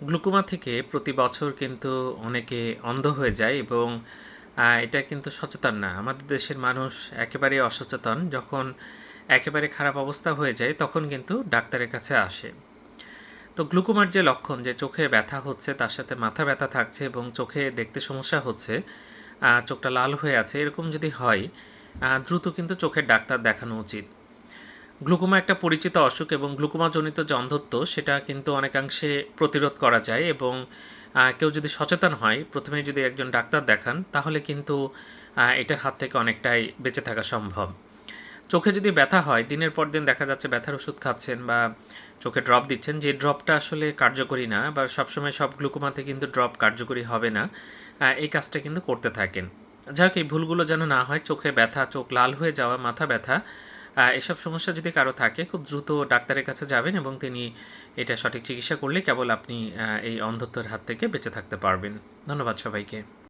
Glaucoma থেকে প্রতি বছর কিন্তু অনেকে অন্ধ হয়ে যায় এবং এটা কিন্তু সচেতন না। আমাদের দেশের মানুষ একেবারেই অসচেতন। যখন একেবারে খারাপ অবস্থা হয়ে যায় তখন কিন্তু ডাক্তারের কাছে আসে। তো গ্লুকোমার যে লক্ষণ যে চোখে ব্যথা হচ্ছে, তার সাথে মাথা ব্যথা থাকছে এবং চোখে দেখতে সমস্যা হচ্ছে, চোখটা লাল হয়ে আছে, এরকম যদি হয় দ্রুত কিন্তু চোখের ডাক্তার দেখানো উচিত। গ্লুকোমা একটা পরিচিত অসুখ এবং গ্লুকোমাজনিত যে অন্ধত্ব সেটা কিন্তু অনেকাংশে প্রতিরোধ করা যায় এবং কেউ যদি সচেতন হয়, প্রথমেই যদি একজন ডাক্তার দেখান, তাহলে কিন্তু এটার হাত থেকে অনেকটাই বেঁচে থাকা সম্ভব। চোখে যদি ব্যথা হয়, দিনের পর দিন দেখা যাচ্ছে ব্যথার ওষুধ খাচ্ছেন বা চোখে ড্রপ দিচ্ছেন, যে ড্রপটা আসলে কার্যকরী না বা সবসময় সব গ্লুকোমাতে কিন্তু ড্রপ কার্যকরী হবে না, এই কাজটা কিন্তু করতে থাকেন। যাই হোক, এই ভুলগুলো যেন না হয়। চোখে ব্যথা, চোখ লাল হয়ে যাওয়া, মাথা ব্যথা, এসব সমস্যা যদি কারো থাকে, খুব দ্রুত ডাক্তারের কাছে যাবেন এবং তিনি এটা সঠিক চিকিৎসা করলে কেবল আপনি এই অন্ধত্বের হাত থেকে বেঁচে থাকতে পারবেন। ধন্যবাদ সবাইকে।